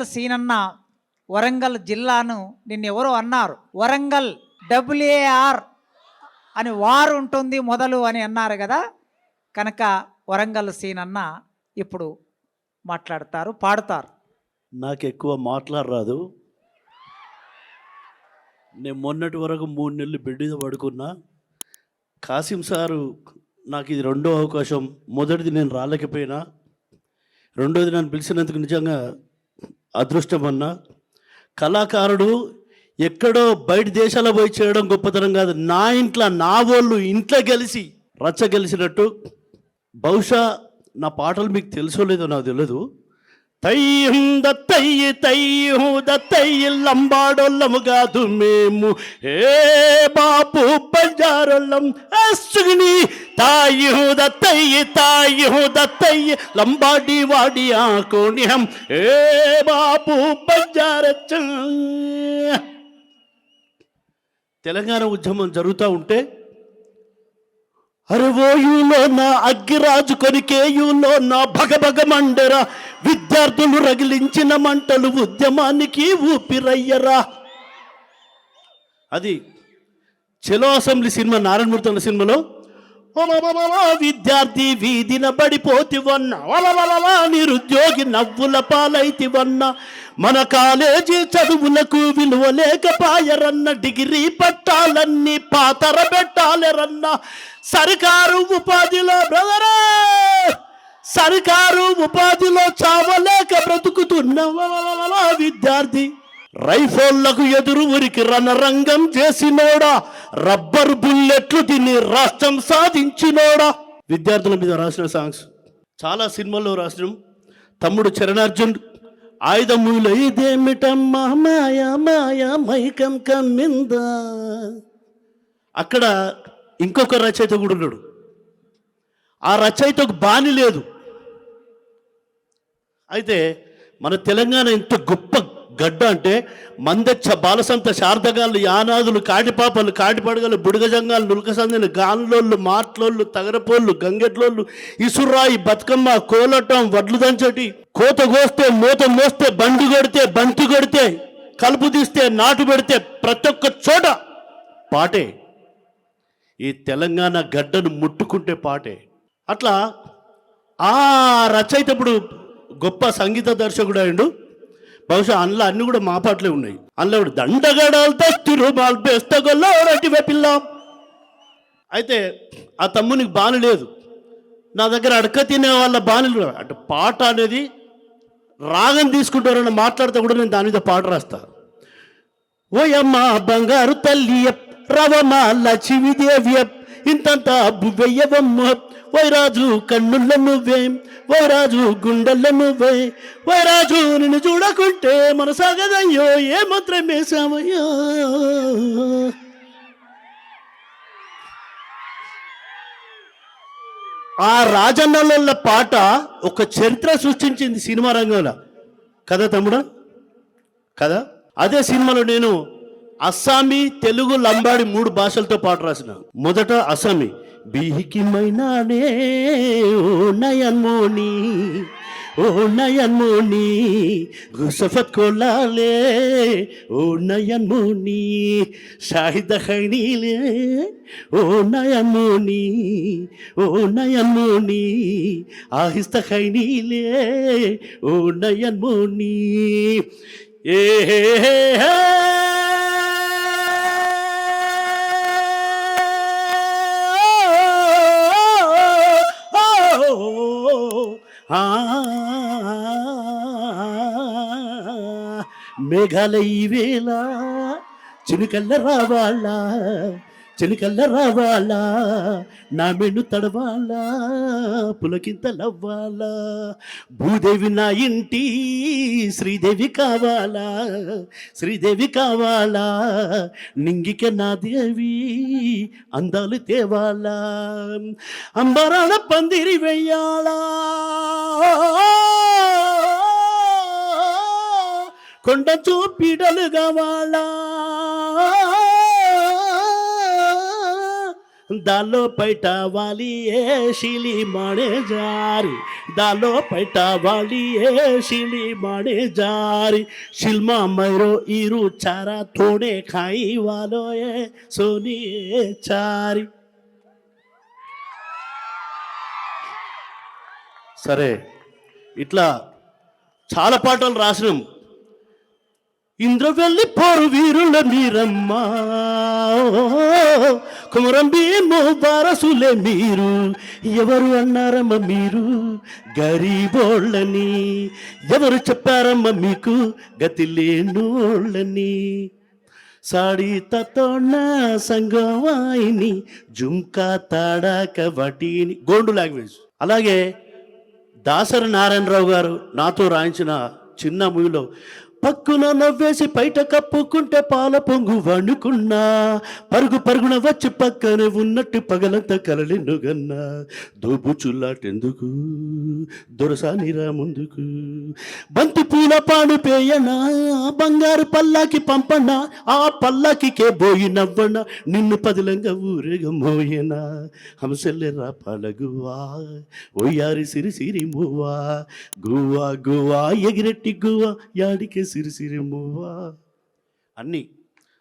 వరంగల్ సీనన్న వరంగల్ జిల్లాను నిన్నెవరో అన్నారు, వరంగల్ WAR అని వారు ఉంటుంది మొదలు అని అన్నారు కదా. కనుక వరంగల్ సీనన్న ఇప్పుడు మాట్లాడతారు, పాడుతారు. నాకు ఎక్కువ మాట్లాడరాదు. నేను మొన్నటి వరకు 3 నెలలు బెడ్ మీద పడుకున్నా. కాసిం సారు నాకు ఇది రెండో అవకాశం. మొదటిది నేను రాలేకపోయినా, రెండోది నన్ను పిలిచినందుకు నిజంగా అదృష్టం అన్నా. కళాకారుడు ఎక్కడో బయట దేశాల్లో పోయి చేయడం గొప్పతనం కాదు, నా ఇంట్లో నా వాళ్ళు ఇంట్లో గెలిచి రచ్చ గెలిచినట్టు. బహుశా నా పాటలు మీకు తెలుసో లేదో నాకు తెలియదు. తయ్యుంద తయ్యి లంబాడోళ్ళము కాదు మేము, ఏ బాపు బంజారోళ్ళం అసుగుని. తాయుద తయ్యి లంబాడి వాడి ఆకోనిహం, ఏ బాపు బంజారచ్చ. తెలంగాణ ఉద్యమం జరుగుతూ ఉంటే అరవోయులో నా అగ్గిరాజు కొనికేయులో నా భగభగ మండరా, విద్యార్థులు రగిలించిన మంటలు ఉద్యమానికి ఊపిరయ్యరా. అది చెలో అసెంబ్లీ సినిమా, నారాయణమూర్తి అన్న సినిమాలో విద్యార్థి వీధిన పడిపోతివన్న, నిరుద్యోగి నవ్వుల పాలైతివన్న, మన కాలేజీ చదువులకు విలువ లేకపాయరన్న, డిగ్రీ పట్టాలన్నీ పాతర పెట్టాలరన్న, సర్కారు ఉపాధిలో బ్రదరా, సర్కారు ఉపాధిలో చావలేక బ్రతుకుతున్న విద్యార్థి, రైఫోళ్లకు ఎదురు ఉరికి రణరంగం చేసినోడా, రబ్బరు బుల్లెట్లు తిని రాష్ట్రం సాధించినోడా. విద్యార్థుల మీద రాసిన సాంగ్స్ చాలా సినిమాల్లో రాసినాం. తమ్ముడు చరణార్జున్ ఆయుధం మూలో ఇదేమిటమ్మా మాయా మాయా మైకం కమ్మిందా. అక్కడ ఇంకొక రచయిత కూడా ఉన్నాడు. ఆ రచయితకు బాని లేదు. అయితే మన తెలంగాణ ఎంత గొప్ప గడ్డ అంటే, మందచ్చ బాలసంత శారదగాళ్ళు యానాదులు కాటిపాపలు కాటిపడగలు బుడగజంగాలు నులకసందని గాన్లోళ్ళు మాట్లోళ్ళు తగరపోళ్ళు గంగెట్లోళ్ళు ఇసురాయి బతుకమ్మ కోలటం వడ్లు దంచటి, కోత కోస్తే మూత మోస్తే బండి కొడితే బంతి కొడితే కలుపు తీస్తే నాటు పెడితే ప్రతి ఒక్క చోట పాటే. ఈ తెలంగాణ గడ్డను ముట్టుకుంటే పాటే. అట్లా ఆ రచయిత ఇప్పుడు గొప్ప సంగీత దర్శకుడు అయిండు. బహుశా అందులో అన్ని కూడా మా పాటలే ఉన్నాయి. అందులో దండగడాలు తెస్తురు బాల్పేస్తగొల్లోరటి వెపిల్లాం. అయితే ఆ తమ్మునికి బాని లేదు. నా దగ్గర అడక తినే వాళ్ళ బాణులు అంటే పాట అనేది రాగం తీసుకుంటారని మాట్లాడితే కూడా నేను దాని మీద పాట రాస్తా. ఓయమ్మ బంగారు తల్లి రవమ లక్ష్మీదేవి ఇంతంత బువ్వెయ్యవమ్మ, వైరాజు కన్నుల నువ్వే, వైరాజు గుండెల నువ్వే, వైరాజు నిన్ను చూడకుంటే మనసాగదయ్యో ఏ మాత్రం వేసామయ్యో. ఆ రాజన్నల పాట ఒక చరిత్ర సృష్టించింది సినిమా రంగంలో కదా తమ్ముడా, కదా. అదే సినిమాలో నేను అస్సామీ తెలుగు లంబాడి 3 భాషలతో పాట రాసిన. మొదట అస్సామీ, బిహికి మైనానే ఓ నయన్మోని, ఓ నయన్మోని గుసఫత్ కోలాలే ఓ నయన్మోని, షాహిద ఖైనీలే ఓ నయన్మోని, ఓ నయన్మోని ఆహిస్త ఖైనీలే ఓ నయన్మోని. ఏ మేఘాలయ వేళ చినుకల్ల రావాలా, చినుకల్ల రావాలా, నా మెను తడవాలా, పులకింతలవ్వాలా, భూదేవి నా ఇంటి శ్రీదేవి కావాలా, శ్రీదేవి కావాలా, నింగిక నా దేవి అందాలు తేవాలా, అంబరాల పందిరి వెయ్యాలా, కొండ చూపిడలు కావాలా, దాలో పైట వాలి ఏ శిలి మాడే జారి దాలో పైట వాలి ఏ శిలి మాడే జారి శిల్మా మైरो ఈరు చారా తోడే ఖాయి వాలో ఏ సోని ఏ చారి. సరే, ఇట్లా చాలా పాటలు రాసినాం. ఇంద్రవెల్లి పోరు వీరుల మీరమ్మ, కుమరం భీము వారసులే మీరు, ఎవరు అన్నారమ్మ మీరు గరీబోళ్ళని, ఎవరు చెప్పారమ్మ మీకు గతి లేనోళ్ళని, సాడీ తతోణ సంగవాయిని జుంకా తాడాక వటీని, గోండు లాంగ్వేజ్. అలాగే దాసరి నారాయణరావు గారు నాతో రాయించిన చిన్న మూవీలో పక్కున నవ్వేసి బయట కప్పుకుంటే పాల పొంగు వణుకున్నా, పరుగు పరుగున వచ్చి పక్కనే ఉన్నట్టు పగలంతా కలలెన్నుగన్నా, దోబుచుల్లాటెందుకు దొరసానిరా ముందుకు, బంతి పూల పాడు పేయనా బంగారు పల్లాకి పంపనా, ఆ పల్లాకికే బోయి నవ్వనా, నిన్ను పదిలంగా ఊరేగ మోయనా, హంసెల్లెరా పాలగువా ఓయారి సిరి సిరి మువ్వా, గువ్వా గువ్వా ఎగిరెట్టి గువ్వా యాడికే సిరిసిరి మువ్వా. అన్నీ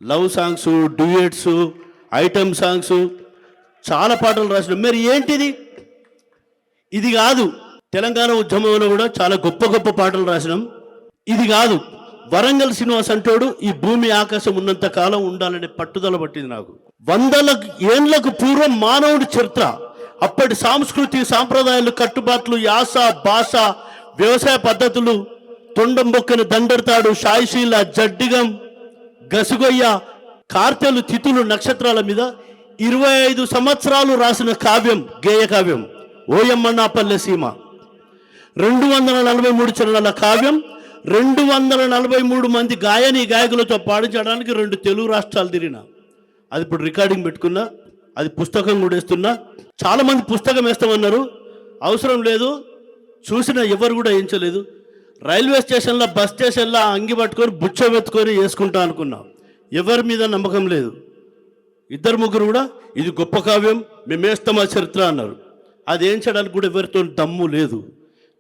love songs, duets, item songs, చాలా పాటలు రాసిన. మరి ఏంటిది? ఇది కాదు. తెలంగాణ ఉద్యమంలో కూడా చాలా గొప్ప గొప్ప పాటలు రాసినాం. ఇది కాదు. వరంగల్ శ్రీనివాస్ అంటాడు ఈ భూమి ఆకాశం ఉన్నంత కాలం ఉండాలనే పట్టుదల పట్టింది నాకు. 100 ఏళ్లకు పూర్వం మానవుడి చరిత్ర, అప్పటి సాంస్కృతి సాంప్రదాయాలు, కట్టుబాట్లు, యాస, భాష, వ్యవసాయ పద్ధతులు, తొండం బొక్కని దండెడతాడు, షాయిశీల, జడ్డిగం, గసుగొయ్య, కార్తెలు, తిథులు, నక్షత్రాల మీద 25 సంవత్సరాలు రాసిన కావ్యం, గేయ కావ్యం ఓయమ్మనాపల్లె సీమ. 243 చరణాల కావ్యం, 243 మంది గాయని గాయకులతో పాడించడానికి 2 తెలుగు రాష్ట్రాలు తిరిగిన. అది ఇప్పుడు రికార్డింగ్ పెట్టుకున్నా, అది పుస్తకం కూడా వేస్తున్నా. చాలామంది పుస్తకం వేస్తామన్నారు, అవసరం లేదు, చూసిన ఎవరు కూడా వేయించలేదు. రైల్వే స్టేషన్లో, బస్ స్టేషన్లో అంగి పట్టుకొని బుచ్చబెత్తుకొని వేసుకుంటా అనుకున్నా. ఎవరి మీద నమ్మకం లేదు. 2-3 కూడా ఇది గొప్ప కావ్యం, మేము వేస్తామా చరిత్ర అన్నారు. అది వేయించడానికి కూడా ఎవరితో దమ్ము లేదు.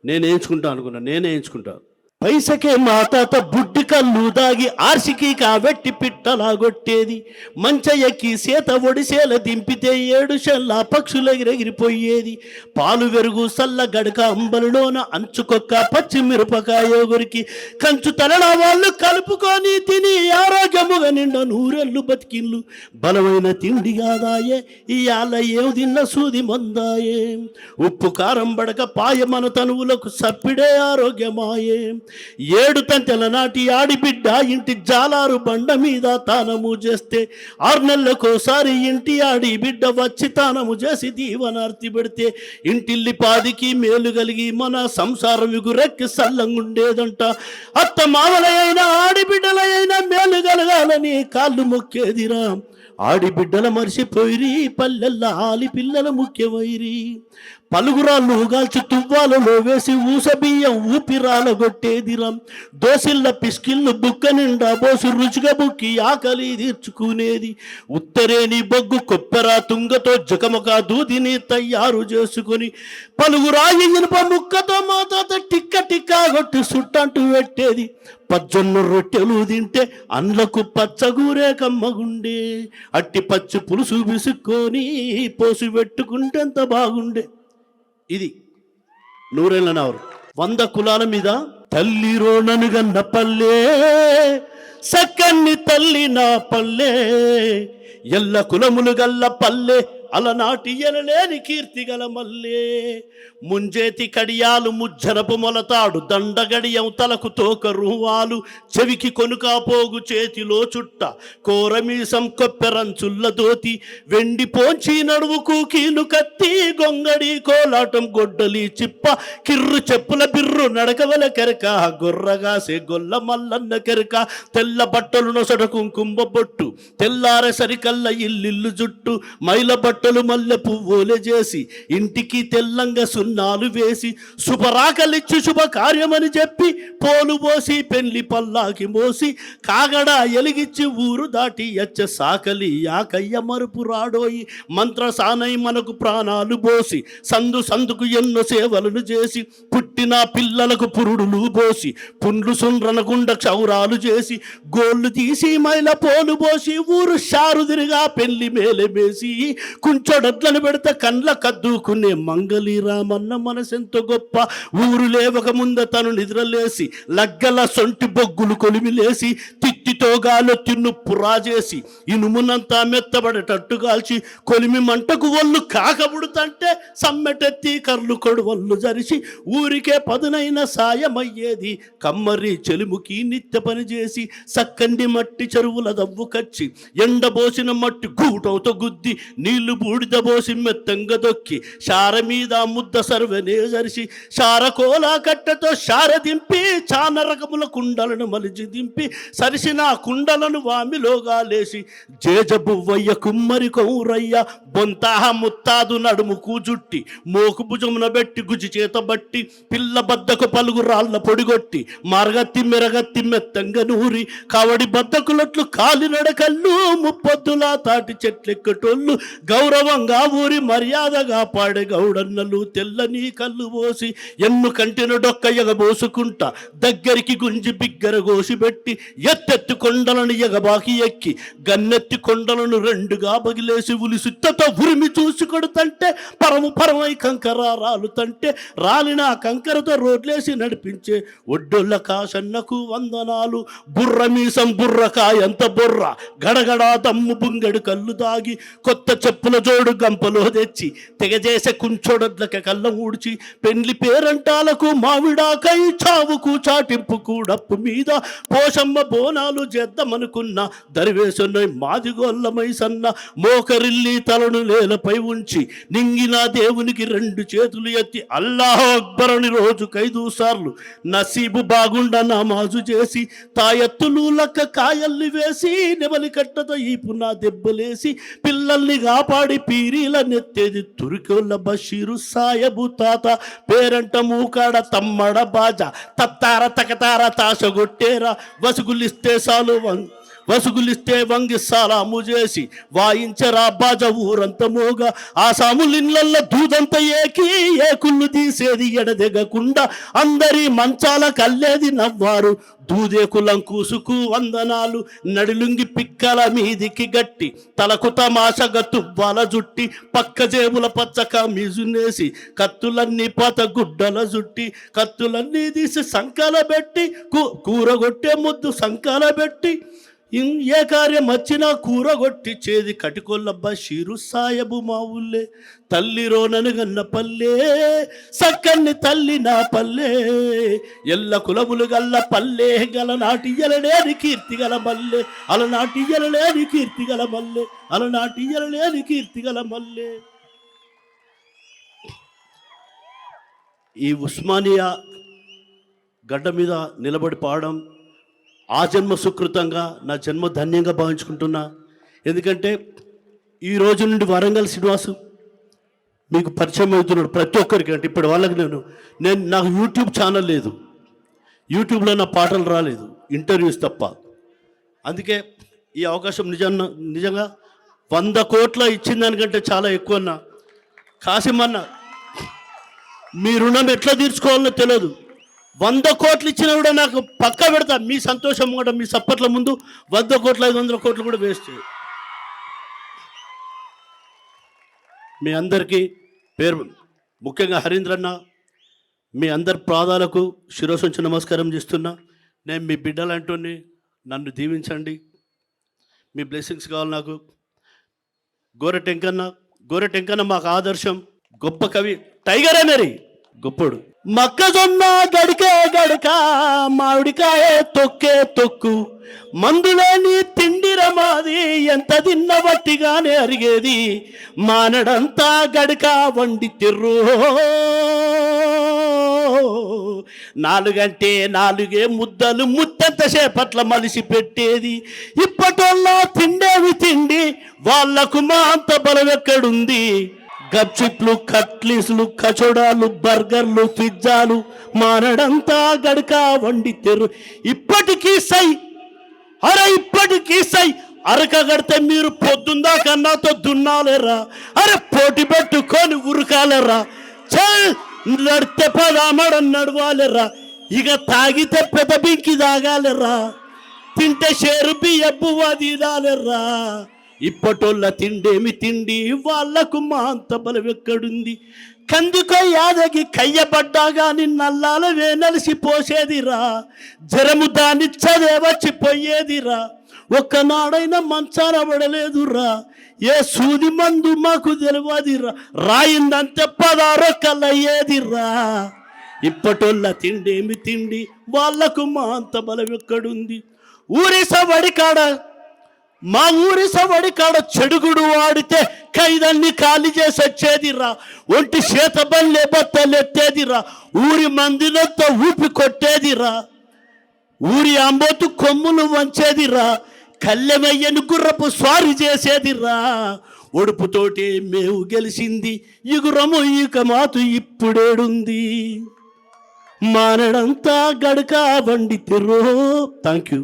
నేను వేయించుకుంటా అనుకున్నా, నేనే వేయించుకుంటా. పైసకే మా తాత బుడ్డి కళ్ళు దాగి ఆర్సికి కావెట్టి పిట్టలాగొట్టేది, మంచ ఎక్కి సేత ఒడిసేల దింపితే 7 షెల్లా పక్షులెగిరెగిరిపోయేది, పాలు వెరుగు సల్ల గడక అంబలిలోన అంచుకొక్క పచ్చిమిరపకాయ గురికి కంచు తలల వాళ్ళు కలుపుకొని తిని ఆరోగ్యముగా నిండా 100 ఏళ్ళు బతికిన్లు, బలమైన తిండి కాదాయే ఇయాల ఏం తిన్న సూది మందాయే, ఉప్పు కారం బడక పాయ మన తనువులకు సప్పిడే ఆరోగ్యమాయే, 7 తంతెల నాటి ఆడిబిడ్డ ఇంటి జాలారు బండ మీద తానము చేస్తే 6 నెలలకోసారి ఇంటి ఆడిబిడ్డ వచ్చి తానము చేసి దీవనార్తి పెడితే ఇంటిల్లి పాదికి మేలు కలిగి మన సంసారం ఎగురెక్కి సల్లంగుండేదంట. అత్త మామలైనా ఆడిబిడ్డలైనా మేలు కలగాలని కాళ్ళు మొక్కేదిరా, ఆడిబిడ్డల మరిసిపోయిరి పల్లెల్ల ఆలి పిల్లల ముఖ్యమైరి, పలుగురాళ్ళు గాల్చి తువ్వాలలో వేసి ఊసబియ్యం ఊపిరాలగొట్టేదిరం, దోసిళ్ళ పిస్కిళ్ళు బుక్క నిండా బోసి రుచిగా బుక్కి ఆకలి తీర్చుకునేది, ఉత్తరేని బొగ్గు కొప్పెర తుంగతో జకమక దూదిని తయారు చేసుకుని పలుగురాయి ఇనుప ముక్కతో మా తాత టిక్క టిక్కా కొట్టి సుట్టంటూ పెట్టేది, పజ్జొన్న రొట్టెలు తింటే అండ్లకు పచ్చగూరే కమ్మగుండే, అట్టి పచ్చి పులుసు విసుక్కొని పోసి పెట్టుకుంటే ఎంత బాగుండే. ఇది 100 ఏళ్ళ నావరు. 100 కులాల మీద తల్లిరో ననుగన్న పల్లె సక్కన్ని తల్లి నా పల్లె, ఎల్ల కులములు గల్ల పల్లె అలనాటి ఎనలేని కీర్తి గల మల్లే, ముంజేతి కడియాలు ముజ్జరపు మొలతాడు దండగడియం తలకు తోక రువాలు, చెవికి కొనుకాపోగు చేతిలో చుట్ట కోరమీసం కొప్పెరంచుల్ల దోతి, వెండి పోంచి నడువుకు కీలు కత్తి గొంగడి కోలాటం గొడ్డలి చిప్ప, కిర్రు చెప్పుల బిర్రు నడకవల కెరక గొర్రగాసే గొల్ల మల్లన్న కెరక, తెల్ల బట్టలు నొసట కుంకుమ బొట్టు తెల్లార సరికల్ల ఇల్లిల్లు జుట్టు, మైల బట్టు బట్టలు మల్లె పువ్వులే చేసి ఇంటికి తెల్లంగా సున్నాలు వేసి శుభరాకలిచ్చి శుభకార్యమని చెప్పి పోలు పోసి పెళ్లి పల్లాకి మోసి కాగడ ఎలిగిచ్చి ఊరు దాటి ఎచ్చ సాకలి యాకయ్య మరుపు రాడోయి మంత్రసానై మనకు ప్రాణాలు పోసి సందు సందుకు ఎన్నో సేవలను చేసి పుట్టిన పిల్లలకు పురుడులు పోసి పుండ్లు సుండ్రనగుండ క్షౌరాలు చేసి గోళ్ళు తీసి మైల పోలు పోసి ఊరు షారుదిరిగా పెళ్లి మేలే వేసి కుంచొడట్లను పెడితే కండ్ల కద్దుకునే మంగళి రామన్న మనసెంతో గొప్ప ఊరు లేవక ముంద తను నిద్రలేసి లగ్గల సొంటి బొగ్గులు కొలిమిలేసి తిత్తితో గాలో తిన్ను పురాజేసి ఇనుమునంతా మెత్తబడేటట్టు కాల్చి కొలిమి మంటకు ఒళ్ళు కాకబుడుతంటే సమ్మెటెత్తి కర్లు కొడువళ్ళు జరిసి ఊరికే పదునైన సాయమయ్యేది కమ్మరి చెలుముకి నిత్య పని చేసి సక్కండి మట్టి చెరువుల దవ్వు కచ్చి ఎండబోసిన మట్టి గూటంతో గుద్ది నీళ్లు బూడిద పోసి మెత్తంగా దొక్కి షార మీద ముద్ద సర్వనే జరిసి షార కోలా కట్టెతో షార దింపి చాన రకముల కుండలను మలిచి దింపి సరిసిన కుండలను వామిలోగా లేసి జేజబువ్వయ్య కుమ్మరి కౌరయ్య బొంతాహ ముత్తాదు నడుము కూజుట్టి మోకు భుజమున పెట్టి గుజి చేత బట్టి పిల్ల బద్దకు పలుగు రాళ్ళ పొడిగొట్టి మరగత్తి మెరగత్తి మెత్తంగా నూరి కవడి బద్దకులట్లు కాలినడకల్లు ముప్పొద్దులా తాటి చెట్లెక్కటోళ్ళు గౌరవంగా ఊరి మర్యాదగా పాడే గౌడన్నలు తెల్లని కళ్ళు పోసి ఎన్ను కంటిన డొక్క ఎగబోసుకుంటా దగ్గరికి గుంజి బిగ్గర గోసి పెట్టి ఎత్తెత్తి కొండలను ఎగబాకి ఎక్కి గన్నెత్తి కొండలను రెండుగా బగిలేసి ఉలిసుత్తతో ఉరిమి చూసి కొడుతంటే పరమై కంకర రాలుతంటే రాలిన కంకరతో రోడ్లేసి నడిపించే ఒడ్డొల్ల కాశన్నకు వందనాలు బుర్ర మీసం బుర్రకాయంత బుర్ర గడగడా తమ్ము బుంగడు కళ్ళు దాగి కొత్త చెప్పుల జోడు గంపలో తెచ్చి తెగజేసే కుంచోడట్లకి కళ్ళం ఊడ్చి పెండ్లి పేరంటాలకు మామిడాకై చావుకు చాటింపుకు డప్పు మీద పోషమ్మ బోనాలు చేద్దామనుకున్న దరివేసున్న మాదిగోళ్ళమై సన్న మోకరిల్లి తలను నేలపై ఉంచి నింగిన దేవునికి రెండు చేతులు ఎత్తి అల్లాహ్ అక్బర్ అని రోజుకు 5 సార్లు నసీబు బాగుండ నమాజు చేసి తాయెత్తులు లక్క కాయల్ని వేసి నెమలి కట్టతో ఈ పునా దెబ్బలేసి పిల్లల్ని కాపాడి పీరీల నెత్తేది తురికోళ్ళ బషీరు సాయబు తాత పేరంట మూకాడ తమ్మడ బాజా తత్తార తకతార తాసగొట్టేరా వసుగులిస్తే వంగి సాలాము చేసి వాయించరా బాజ ఊరంత మోగా ఆ సాములిన్లల్ల దూదంత ఏకుళ్ళు తీసేది ఎడదెగకుండా అందరి మంచాల కల్లేది నవ్వారు దూదే కులం కూసుకు వందనాలు నడిలుంగి పిక్కల మీదికి గట్టి తలకు తమాషగా తువ్వాల జుట్టి పక్క జేబుల పచ్చక మీజునేసి కత్తులన్నీ పాత గుడ్డల జుట్టి కత్తులన్నీ తీసి సంకల పెట్టి కూరగొట్టే ముద్దు సంకల పెట్టి ఏ కార్యం వచ్చినా కూరగొట్టిచ్చేది కటికొల్లబ్బ షీరు సాయబు మా ఊళ్ళే తల్లి రోననుగన్న పల్లె సక్కన్ని తల్లి నా పల్లె ఎల్ల కులములు గల్ల పల్లె గలనాటి ఎలలేని కీర్తి గల మల్లె అలనాటి ఎలలేని కీర్తి గల మల్లె అలనాటి ఎలలేని కీర్తి గల మల్లె. ఈ ఉస్మానియా గడ్డ మీద నిలబడి పాడడం ఆ జన్మ సుకృతంగా నా జన్మ ధన్యంగా భావించుకుంటున్నా. ఎందుకంటే ఈ రోజు నుండి వరంగల్ శ్రీనివాసు మీకు పరిచయం అవుతున్నాడు ప్రతి ఒక్కరికి. అంటే ఇప్పటి వాళ్ళకి నాకు యూట్యూబ్ ఛానల్ లేదు, యూట్యూబ్లో నా పాటలు రాలేదు, ఇంటర్వ్యూస్ తప్ప. అందుకే ఈ అవకాశం నిజంగా 100 కోట్ల ఇచ్చిన దానికంటే చాలా ఎక్కువ అన్న. కాసిమన్న మీ రుణం ఎట్లా తీర్చుకోవాలో తెలియదు. 100 కోట్లు ఇచ్చినా కూడా నాకు పక్కా పెడతా. మీ సంతోషం కూడా మీ సప్పట్ల ముందు 100 కోట్లు 500 కోట్లు కూడా వేస్ట్. మీ అందరికీ పేరు ముఖ్యంగా హరీంద్రన్న మీ అందరి పాదాలకు శిరోసంచి నమస్కారం చేస్తున్నా. నేను మీ బిడ్డలంటూని, నన్ను దీవించండి, మీ బ్లెస్సింగ్స్ కావాలి నాకు. గోరెటెంకన్న మాకు ఆదర్శం, గొప్ప కవి, టైగరే మరి గొప్పడు. మొక్కజొన్న గడక మామిడికాయ తొక్కే తొక్కు మందులేని తిండిర మాది ఎంత తిన్న బట్టిగానే అరిగేది మానడంతా గడక వండి తిర్రు 4 4 ముద్దలు ముత్తంత సేపట్ల మలిసి పెట్టేది. ఇప్పటోళ్ళ తిండేవి తిండి వాళ్ళకు మా అంత బలం ఎక్కడుంది? గప్చిప్లు, కట్లీసులు, కచోడాలు, బర్గర్లు, పిజ్జాలు మానడంతా గడక వండి తెరు. ఇప్పటికీ సై, అరే ఇప్పటికీ సై. అరక గడితే మీరు పొద్దుందా కన్నాతో దున్నాలేరా? అరే పోటీ పెట్టుకొని ఉరకాలేరా? నడితే పదామడ నడవాలేరా? ఇక తాగితే పెద్ద బింకి తాగాలేరా? తింటే షేరు బియ్యబ్బువా తినాలేరా? ఇప్పటోళ్ళ తిండేమి తిండి, వాళ్లకు మా అంత బలం ఎక్కడుంది? కందికో యాదగి కయ్యబడ్డా గాని నల్లాలవే నలిసిపోసేదిరా. జరము దాన్ని చదే వచ్చిపోయేదిరా. ఒక్కనాడైనా మంచాన పడలేదురా. ఏ సూది మందు మాకు తెలియదురా. రాయిందంతే 16 కల్లయ్యేదిరా. ఇప్పటోళ్ళ తిండేమి తిండి, వాళ్లకు మా అంత బలం ఎక్కడుంది? ఊరి సవడికాడ, మా ఊరి సవడికాడ చెడుగుడు వాడితే ఖైదల్ని ఖాళీ చేసి వచ్చేదిరా. ఒంటి చేత బల్లే బత్తలు ఎత్తేదిరా. ఊరి మందినంతా ఊపి కొట్టేదిరా. ఊరి అంబోతు కొమ్ములు వంచేదిరా. కళ్ళెమయ్యను గుర్రపు స్వారీ చేసేదిరా. ఒడుపుతోటే మేము గెలిచింది, ఇగురము ఇక మాతు ఇప్పుడేడుంది? మానడంతా గడక వండి తెర్రో. Thank you.